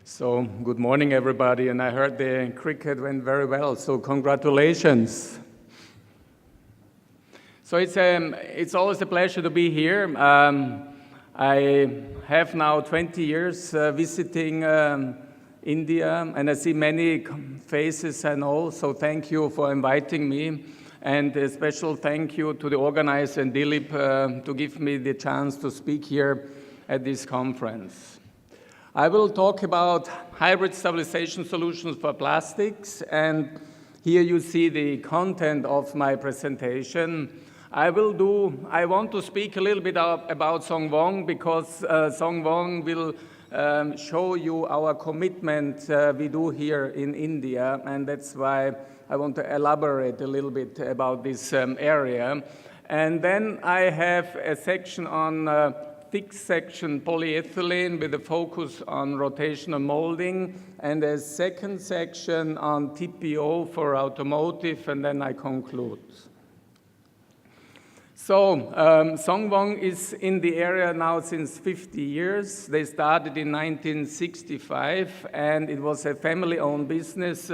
So, good morning everybody, and I heard the cricket went very well, so congratulations. So it's always a pleasure to be here. I have now 20 years visiting India, and I see many faces I know, so thank you for inviting me. And a special thank you to the organizer and Dilip to give me the chance to speak here at this conference. I will talk about hybrid stabilization solutions for plastics, and here you see the content of my presentation. I want to speak a little bit about SONGWON because SONGWON will show you our commitment we do here in India, and that's why I want to elaborate a little bit about this area. And then I have a section on thick section polyethylene with a focus on rotational molding, and a second section on TPO for automotive, and then I conclude. So, SONGWON is in the area now since 50 years. They started in 1965, and it was a family-owned business,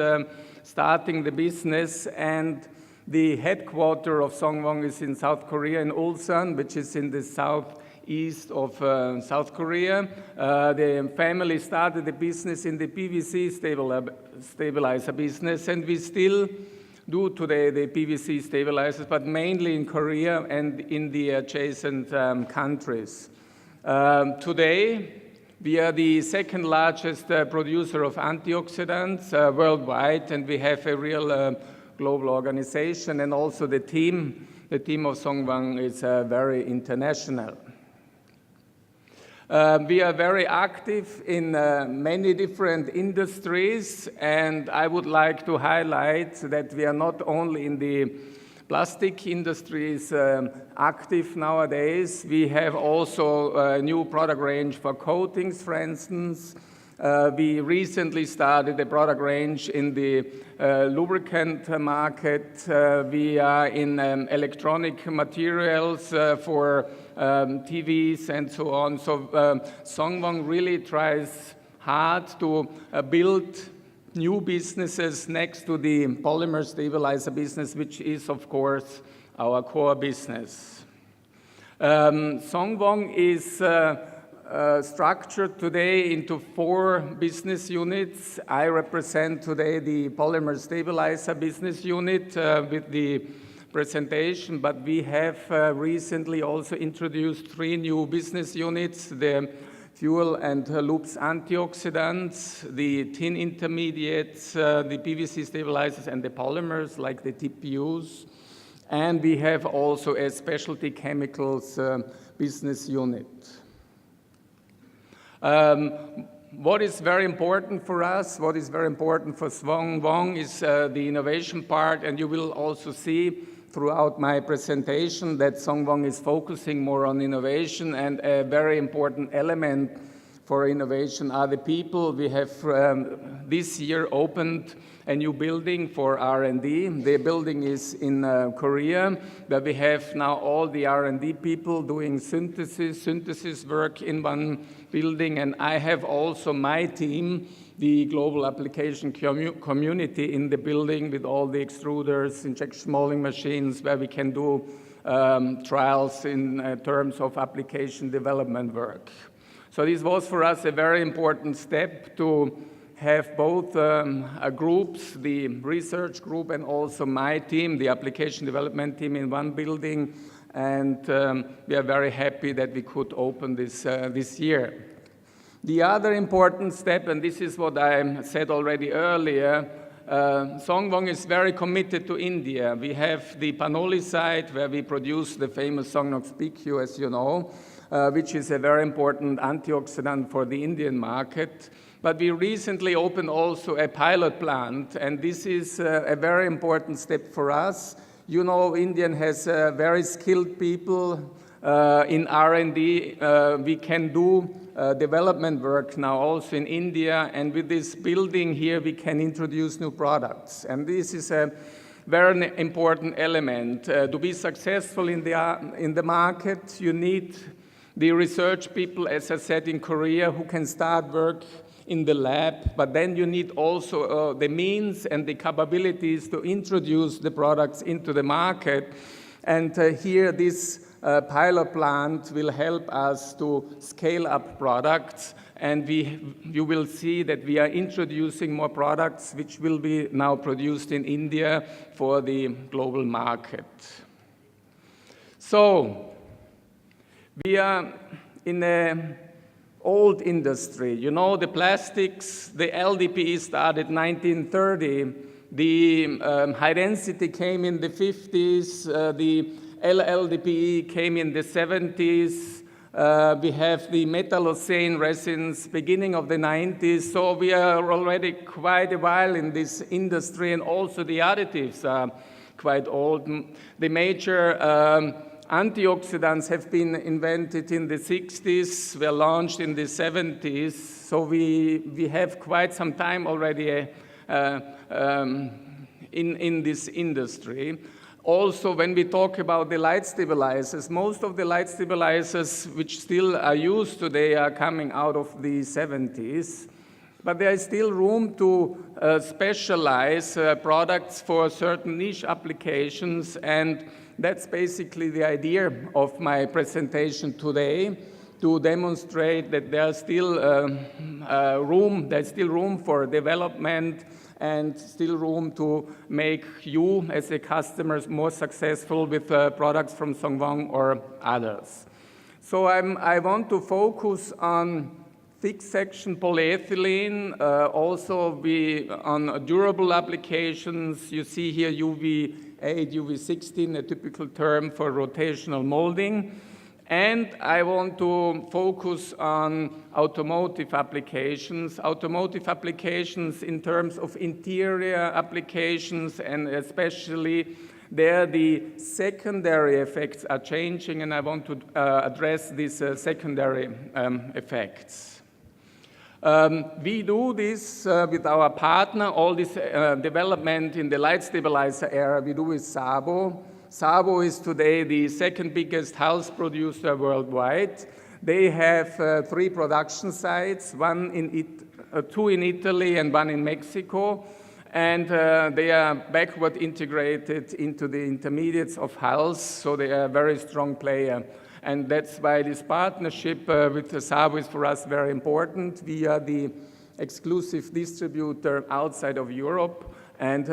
starting the business, and the headquarters of SONGWON is in South Korea, in Ulsan, which is in the southeast of South Korea. The family started the business in the PVC stabilizer business, and we still do today the PVC stabilizers, but mainly in Korea and in the adjacent countries. Today, we are the second largest producer of antioxidants worldwide, and we have a real global organization, and also the team of SONGWON is very international. We are very active in many different industries, and I would like to highlight that we are not only in the plastic industries active nowadays. We have also a new product range for coatings, for instance. We recently started a product range in the lubricant market. We are in electronic materials for TVs and so on. So SONGWON really tries hard to build new businesses next to the polymer stabilizer business, which is, of course, our core business. SONGWON is structured today into 4 business units. I represent today the polymer stabilizer business unit with the presentation, but we have recently also introduced 3 new business units: the fuel and lubes antioxidants, the tin intermediates, the PVC stabilizers, and the polymers like the TPUs. And we have also a specialty chemicals business unit. What is very important for us, what is very important for SONGWON is the innovation part, and you will also see throughout my presentation that SONGWON is focusing more on innovation, and a very important element for innovation are the people. We have this year opened a new building for R&D. The building is in Korea, where we have now all the R&D people doing synthesis work in one building, and I have also my team, the global application community in the building with all the extruders, injection molding machines, where we can do trials in terms of application development work. So this was for us a very important step to have both groups, the research group and also my team, the application development team, in one building, and we are very happy that we could open this year. The other important step, and this is what I said already earlier, SONGWON is very committed to India. We have the Panoli site where we produce the famous Songnox PQ, as you know, which is a very important antioxidant for the Indian market. But we recently opened also a pilot plant, and this is a very important step for us. You know, India has very skilled people in R&D. We can do development work now also in India, and with this building here we can introduce new products. And this is a very important element. To be successful in the market, you need the research people, as I said, in Korea, who can start work in the lab, but then you need also the means and the capabilities to introduce the products into the market. And here this pilot plant will help us to scale up products, and you will see that we are introducing more products which will be now produced in India for the global market. So we are in an old industry. You know, the plastics, the LDPE started 1930. The high density came in the 50s. The LLDPE came in the 70s. We have the metallocene resins beginning of the 90s. So we are already quite a while in this industry, and also the additives are quite old. The major antioxidants have been invented in the 60s, were launched in the 70s, so we have quite some time already in this industry. Also, when we talk about the light stabilizers, most of the light stabilizers which still are used today are coming out of the 70s. But there is still room to specialize products for certain niche applications, and that's basically the idea of my presentation today, to demonstrate that there's still room for development and still room to make you as a customer more successful with products from SONGWON or others. So I want to focus on thick section polyethylene, also on durable applications. You see here UV8, UV16, a typical term for rotational molding. And I want to focus on automotive applications in terms of interior applications, and especially there the secondary effects are changing, and I want to address these secondary effects. We do this with our partner. All this development in the light stabilizer area we do with SABO. SABO is today the second biggest house producer worldwide. They have 3 production sites, 2 in Italy and 1 in Mexico. And they are backward integrated into the intermediates of house, so they are a very strong player. And that's why this partnership with SABO is for us very important. We are the exclusive distributor outside of Europe and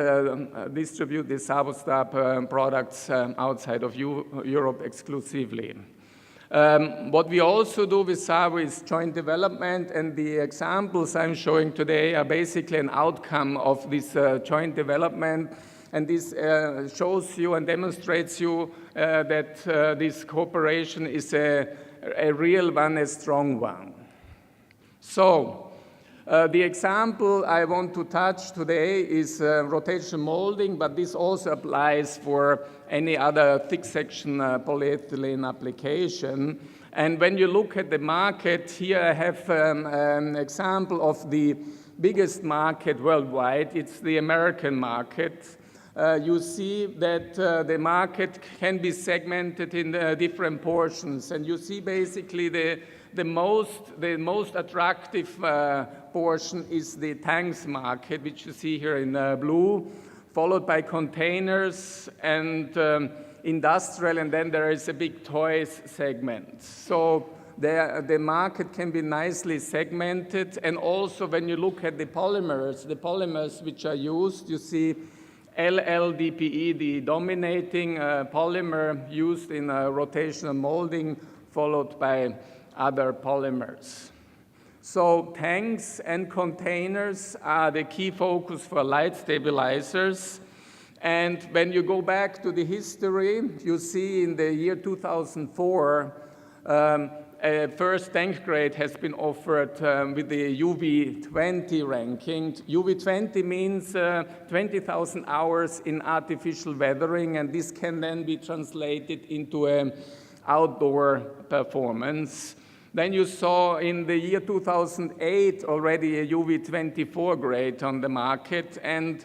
distribute the SABO products outside of Europe exclusively. What we also do with SABO is joint development, and the examples I'm showing today are basically an outcome of this joint development. And this shows you and demonstrates you that this cooperation is a real one, a strong one. So, the example I want to touch today is rotational molding, but this also applies for any other thick section polyethylene application. And when you look at the market, here I have an example of the biggest market worldwide. It's the American market. You see that the market can be segmented in different portions, and you see basically the most attractive portion is the tanks market, which you see here in blue, followed by containers and industrial, and then there is a big toys segment. So the market can be nicely segmented, and also when you look at the polymers which are used, you see LLDPE, the dominating polymer used in rotational molding, followed by other polymers. So tanks and containers are the key focus for light stabilizers. And when you go back to the history, you see in the year 2004, a first tank grade has been offered with the UV20 ranking. UV20 means 20,000 hours in artificial weathering, and this can then be translated into an outdoor performance. Then you saw in the year 2008 already a UV24 grade on the market, and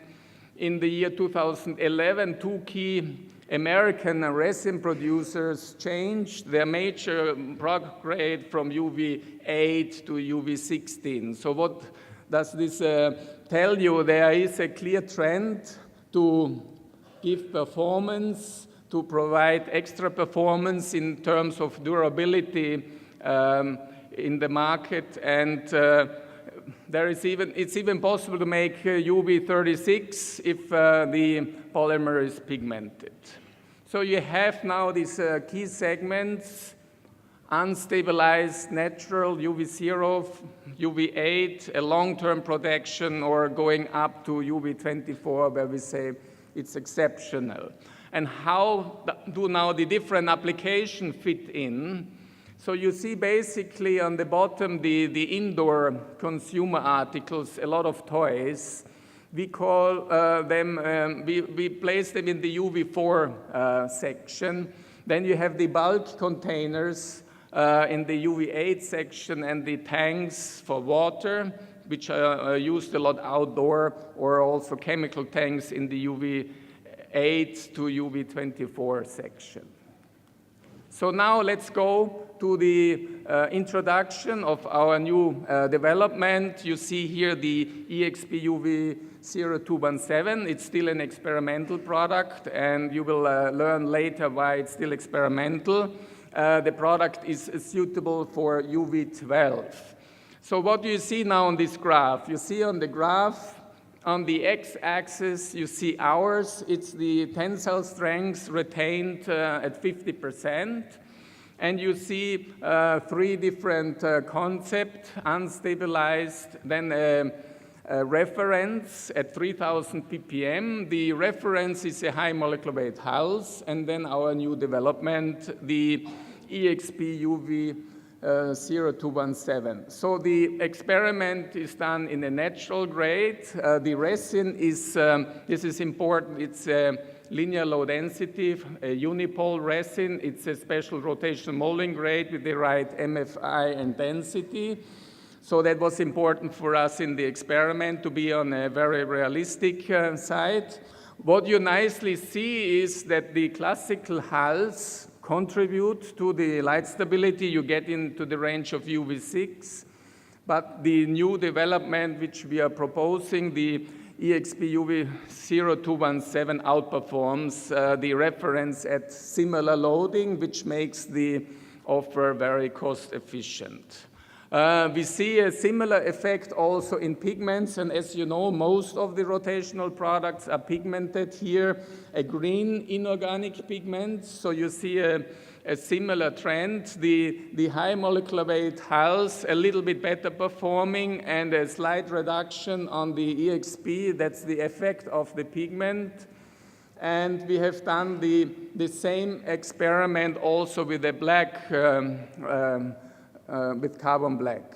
in the year 2011, 2 key American resin producers changed their major product grade from UV8 to UV16. So what does this tell you? There is a clear trend to give performance, to provide extra performance in terms of durability in the market, and it's even possible to make UV36 if the polymer is pigmented. So you have now these key segments: unstabilized, natural, UV0, UV8, a long-term protection, or going up to UV24, where we say it's exceptional. And how do now the different applications fit in? So you see basically on the bottom the indoor consumer articles, a lot of toys. We call we place them in the UV4 section. Then you have the bulk containers in the UV8 section, and the tanks for water, which are used a lot outdoor, or also chemical tanks in the UV8 to UV24 section. So now let's go to the introduction of our new development. You see here the EXP UV0217. It's still an experimental product, and you will learn later why it's still experimental. The product is suitable for UV12. So what do you see now on this graph? You see on the graph, on the x-axis, you see hours. It's the tensile strength retained at 50%. And you see three different concepts: unstabilized, then a reference at 3000 ppm. The reference is a high molecular weight house, and then our new development, the EXP UV0217. So the experiment is done in a natural grade. The resin is, this is important, it's a linear low density, a unipole resin. It's a special rotational molding grade with the right MFI and density. So that was important for us in the experiment, to be on a very realistic side. What you nicely see is that the classical hulls contribute to the light stability. You get into the range of UV6, but the new development which we are proposing, the EXP UV0217, outperforms the reference at similar loading, which makes the offer very cost efficient. We see a similar effect also in pigments, and as you know, most of the rotational products are pigmented here, a green inorganic pigment. So you see a similar trend. The high molecular weight hulls a little bit better performing, and a slight reduction on the EXP. That's the effect of the pigment. And we have done the same experiment also with the black, with carbon black.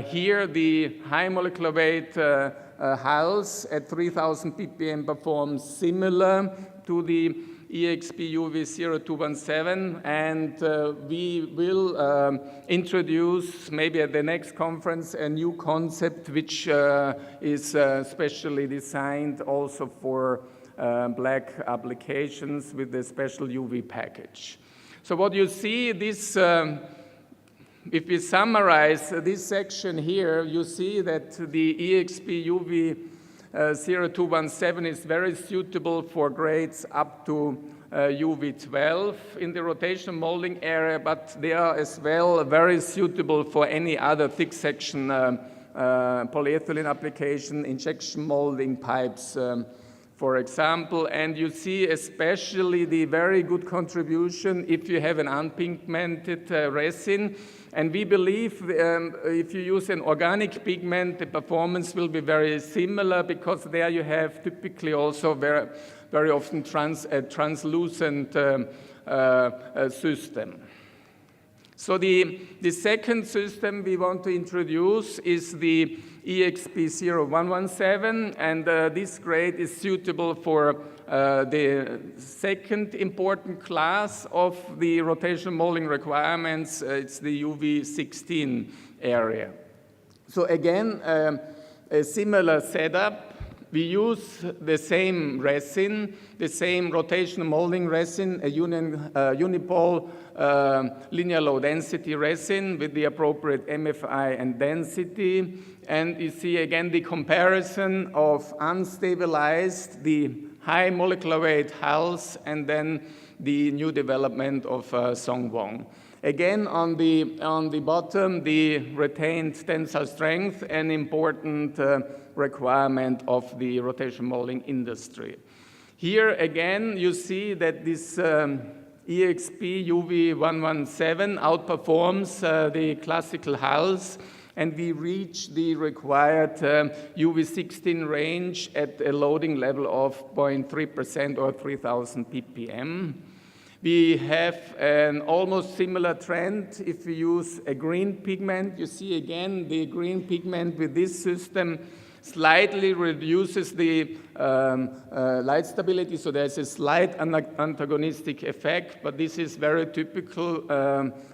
Here, the high molecular weight hulls at 3000 ppm perform similar to the EXP UV0217, and we will introduce, maybe at the next conference, a new concept which is specially designed also for black applications with a special UV package. So what you see, this if we summarize this section here, you see that the EXP UV0217 is very suitable for grades up to UV12 in the rotational molding area, but they are as well very suitable for any other thick section polyethylene application, injection molding pipes, for example. And you see especially the very good contribution if you have an unpigmented resin. And we believe if you use an organic pigment, the performance will be very similar, because there you have typically also very often a translucent system. So the second system we want to introduce is the EXP 0117, and this grade is suitable for the second important class of the rotational molding requirements. It's the UV16 area. So again, a similar setup. We use the same resin, the same rotational molding resin, a unipole linear low density resin with the appropriate MFI and density. And you see again the comparison of unstabilized, the high molecular weight hulls, and then the new development of SONGWON. Again, on the bottom, the retained tensile strength, an important requirement of the rotational molding industry. Here again, you see that this EXP UV117 outperforms the classical hulls, and we reach the required UV16 range at a loading level of 0.3% or 3,000 ppm. We have an almost similar trend if we use a green pigment. You see again the green pigment with this system slightly reduces the light stability, so there's a slight antagonistic effect, but this is very typical,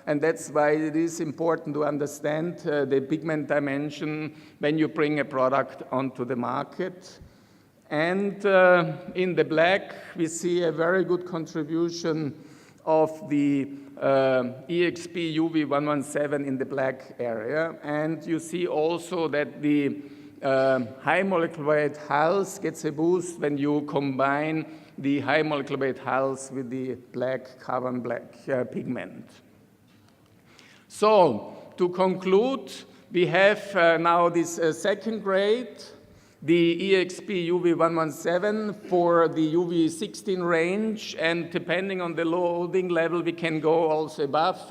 and that's why it is important to understand the pigment dimension when you bring a product onto the market. And in the black, we see a very good contribution of the EXP UV117 in the black area. And you see also that the high molecular weight hulls gets a boost when you combine the high molecular weight hulls with the black carbon black pigment. So to conclude, we have now this second grade, the EXP UV117 for the UV16 range, and depending on the loading level, we can go also above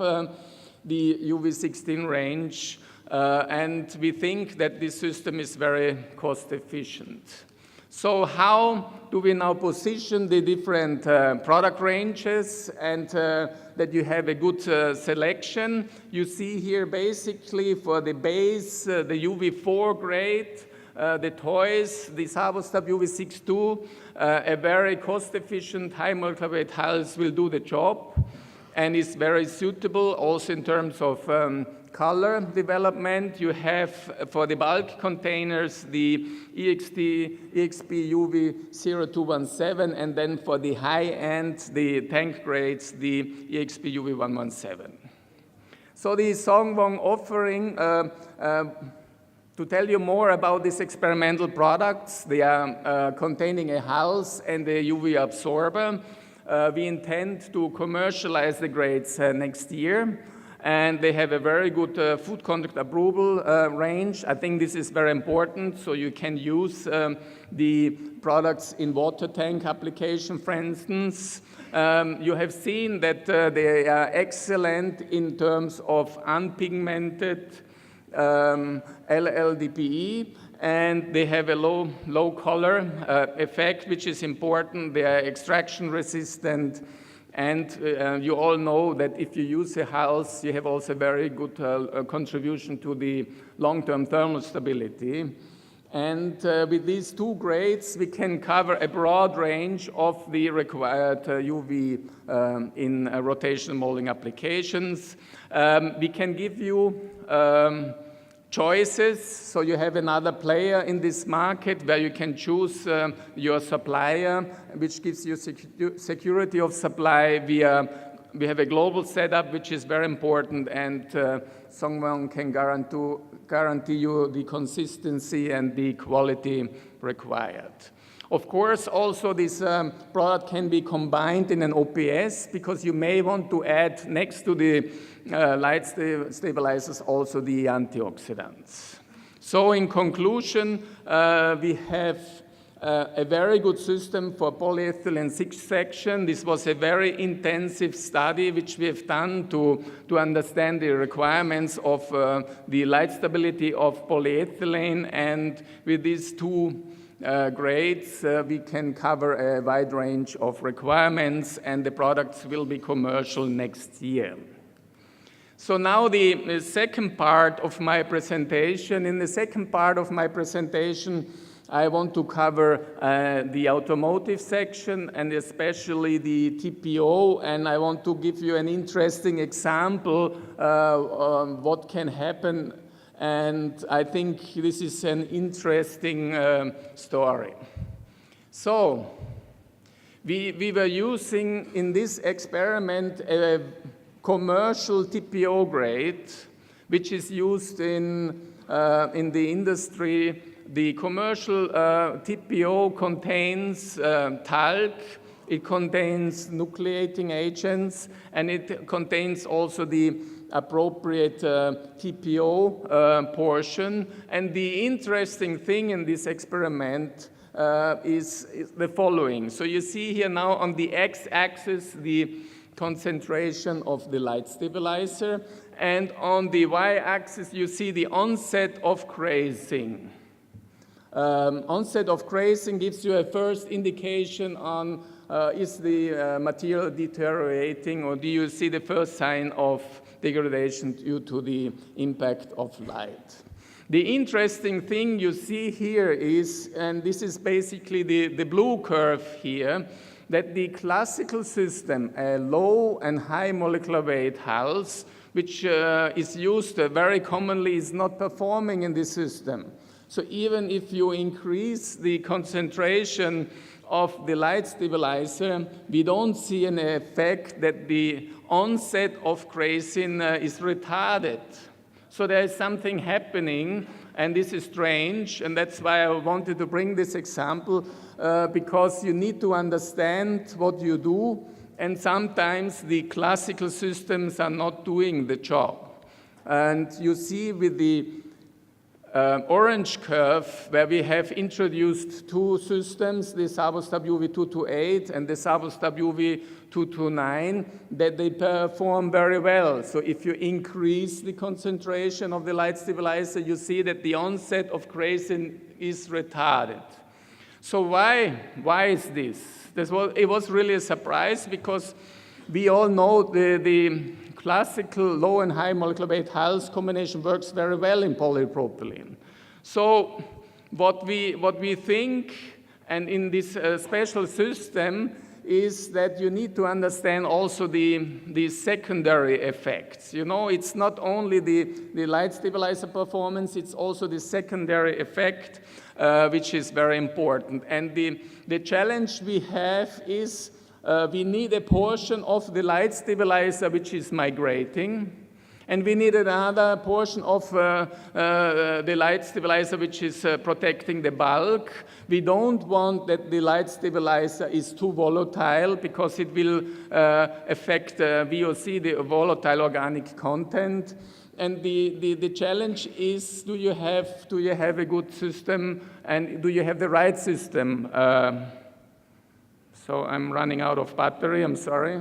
the UV16 range. And we think that this system is very cost efficient. So how do we now position the different product ranges and that you have a good selection? You see here basically for the base, the UV4 grade, the toys, the Sabostab UV62, a very cost-efficient high molecular weight hulls will do the job and is very suitable also in terms of color development. You have for the bulk containers the EXP UV0217, and then for the high end, the tank grades, the EXP UV117. So the SONGWON offering, to tell you more about these experimental products, they are containing a hulls and a UV absorber. We intend to commercialize the grades next year, and they have a very good food conduct approval range. I think this is very important, so you can use the products in water tank application, for instance. You have seen that they are excellent in terms of unpigmented LLDPE, and they have a low color effect, which is important. They are extraction resistant, and you all know that if you use a hulls, you have also very good contribution to the long-term thermal stability. And with these two grades, we can cover a broad range of the required UV in rotational molding applications. We can give you choices, so you have another player in this market where you can choose your supplier, which gives you security of supply. We have a global setup, which is very important, and SONGWON can guarantee you the consistency and the quality required. Of course, also this product can be combined in an OPS, because you may want to add next to the light stabilizers also the antioxidants. So in conclusion, we have a very good system for polyethylene 6-section. This was a very intensive study which we have done to understand the requirements of the light stability of polyethylene, and with these two grades, we can cover a wide range of requirements, and the products will be commercial next year. So now the second part of my presentation. In the second part of my presentation, I want to cover the automotive section and especially the TPO, and I want to give you an interesting example on what can happen And I think this is an interesting story. So, we were using in this experiment a commercial TPO grade, which is used in the industry. The commercial TPO contains talc, it contains nucleating agents, and it contains also the appropriate TPO portion. And the interesting thing in this experiment is the following. So you see here now on the x-axis the concentration of the light stabilizer, and on the y-axis you see the onset of crazing. Onset of crazing gives you a first indication on is the material deteriorating, or do you see the first sign of degradation due to the impact of light. The interesting thing you see here is, and this is basically the blue curve here, that the classical system, a low and high molecular weight hulls, which is used very commonly, is not performing in this system. So even if you increase the concentration of the light stabilizer, we don't see an effect that the onset of crazing is retarded. So there is something happening, and this is strange, and that's why I wanted to bring this example, because you need to understand what you do, and sometimes the classical systems are not doing the job. And you see with the orange curve, where we have introduced two systems, the Sabos WV228 and the Sabos WV229, that they perform very well. So if you increase the concentration of the light stabilizer, you see that the onset of crazing is retarded. So why is this? It was really a surprise, because we all know the classical low and high molecular weight hulls combination works very well in polypropylene. So what we think, and in this special system, is that you need to understand also the secondary effects. You know, it's not only the light stabilizer performance, it's also the secondary effect, which is very important. And the challenge we have is we need a portion of the light stabilizer which is migrating, and we need another portion of the light stabilizer which is protecting the bulk. We don't want that the light stabilizer is too volatile, because it will affect VOC, the volatile organic content. And the challenge is, do you have a good system, and do you have the right system? So I'm running out of battery, I'm sorry.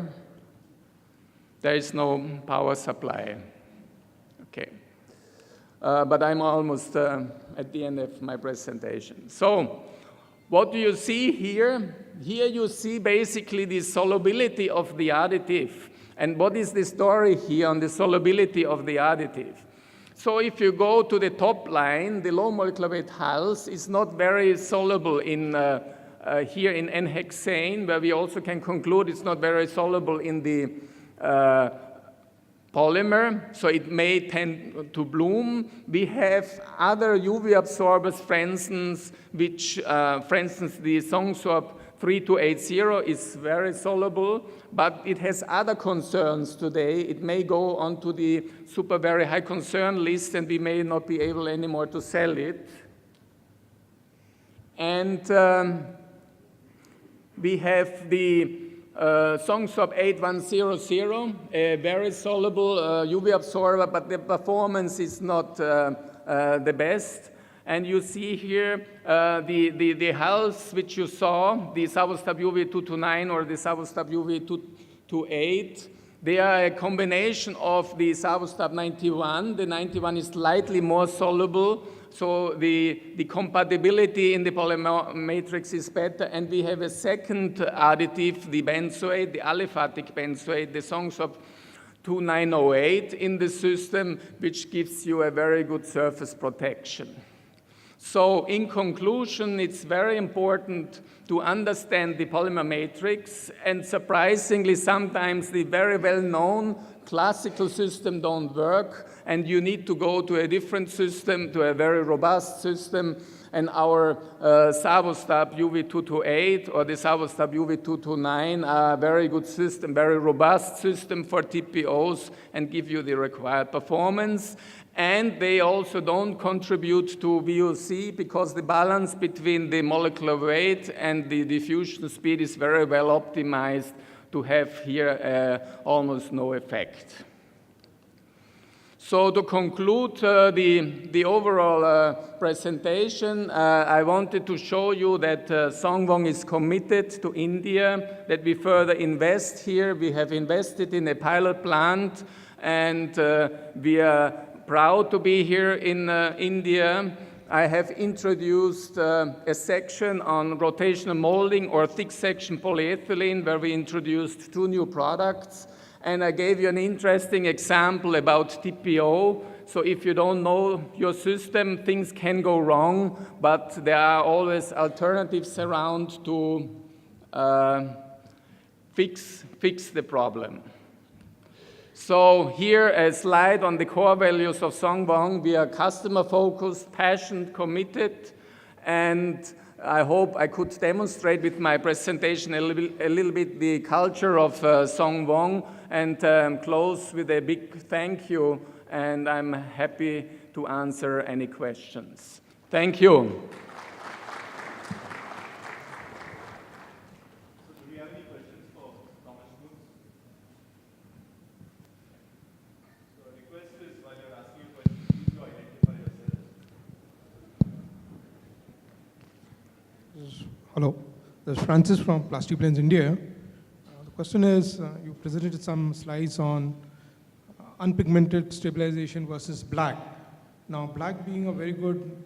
There is no power supply. Okay. But I'm almost at the end of my presentation. So what do you see here? Here you see basically the solubility of the additive. And what is the story here on the solubility of the additive? So if you go to the top line, the low molecular weight hulls is not very soluble in here in N-hexane, where we also can conclude it's not very soluble in the polymer, so it may tend to bloom. We have other UV absorbers, for instance, which, for instance, the SONGWON 3280 is very soluble, but it has other concerns today. It may go onto the super very high concern list, and we may not be able anymore to sell it. And we have the SONGWON 8100, a very soluble UV absorber, but the performance is not the best. And you see here the hulls which you saw, the Sabos WV229 or the Sabos WV228. They are a combination of the Sabos 91. The 91 is slightly more soluble, so the compatibility in the polymer matrix is better. And we have a second additive, the benzoate, the aliphatic benzoate, the SONGWON 2908 in the system, which gives you a very good surface protection. So in conclusion, it's very important to understand the polymer matrix, and surprisingly, sometimes the very well-known classical system don't work, and you need to go to a different system, to a very robust system. And our Savostab UV228 or the Savostab UV229 are a very good system, very robust system for TPOs and give you the required performance. And they also don't contribute to VOC because the balance between the molecular weight and the diffusion speed is very well optimized to have here almost no effect. So to conclude the overall presentation, I wanted to show you that SONGWON is committed to India, that we further invest here. We have invested in a pilot plant, and we are proud to be here in India. I have introduced a section on rotational molding or thick section polyethylene, where we introduced 2 new products. And I gave you an interesting example about TPO. So if you don't know your system, things can go wrong, but there are always alternatives around to fix the problem. So here a slide on the core values of SONGWON. We are customer-focused, passionate, committed, and I hope I could demonstrate with my presentation a little bit the culture of SONGWON, and close with a big thank you, and I'm happy to answer any questions. Thank you. So do we have any questions for Thomas Schmutz? So the request is, while you're asking a question, please do identify yourself. Hello, this is Francis from Plastic Plains, India. The question is, you presented some slides on unpigmented stabilization versus black. Now, black being a very good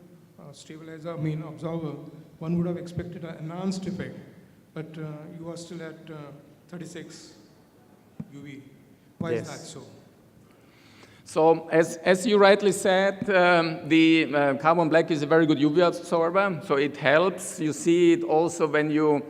stabilizer, absorber, one would have expected an enhanced effect, but you are still at 36 UV. Why is that so? So as you rightly said, the carbon black is a very good UV absorber, so it helps. You see it also when you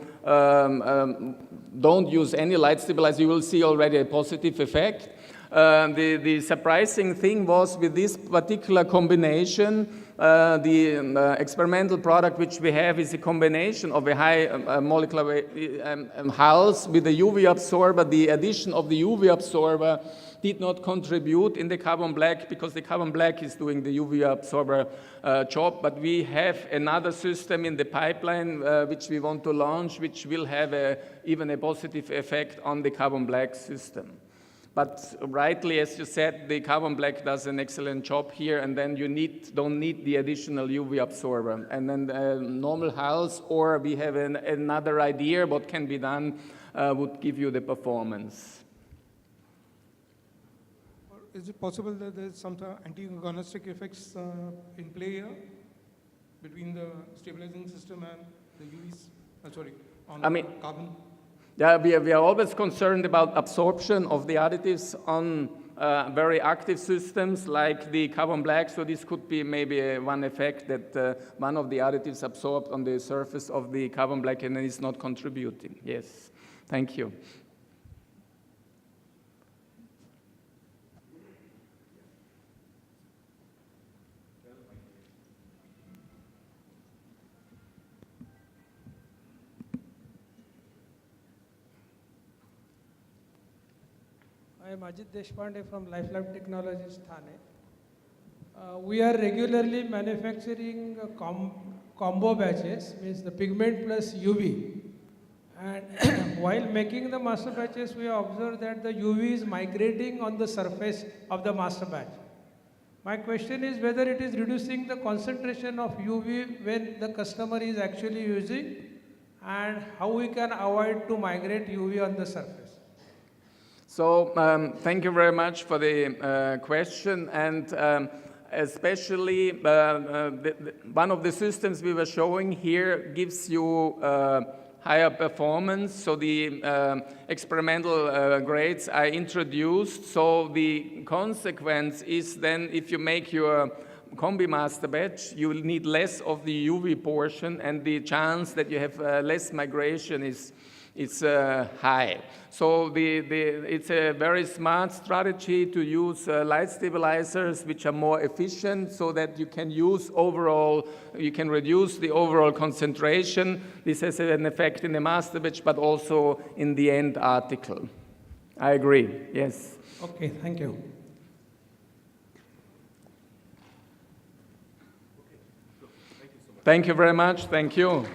don't use any light stabilizer, you will see already a positive effect. The surprising thing was with this particular combination, the experimental product which we have is a combination of a high molecular weight hulls with a UV absorber. The addition of the UV absorber did not contribute in the carbon black because the carbon black is doing the UV absorber job, but we have another system in the pipeline which we want to launch, which will have even a positive effect on the carbon black system. But rightly, as you said, the carbon black does an excellent job here, and then you don't need the additional UV absorber. And then normal hulls, or we have another idea what can be done, would give you the performance. Is it possible that there's some anti-agonistic effects in play here between the stabilizing system and the UVs? Carbon? Yeah, we are always concerned about absorption of the additives on very active systems like the carbon black. So this could be maybe one effect that one of the additives absorbed on the surface of the carbon black and is not contributing. Yes, thank you. I am Ajit Deshpande from Lifelab Technologies, Thane. We are regularly manufacturing combo batches, means the pigment plus UV. And while making the master batches, we observed that the UV is migrating on the surface of the master batch. My question is whether it is reducing the concentration of UV when the customer is actually using, and how we can avoid to migrate UV on the surface. So thank you very much for the question, and especially one of the systems we were showing here gives you higher performance. So the experimental grades are introduced. So the consequence is then if you make your combi master batch, you will need less of the UV portion, and the chance that you have less migration is high. So it's a very smart strategy to use light stabilizers which are more efficient so that you can reduce the overall concentration. This has an effect in the master batch, but also in the end article. I agree, yes. Okay, thank you. Thank you very much, thank you.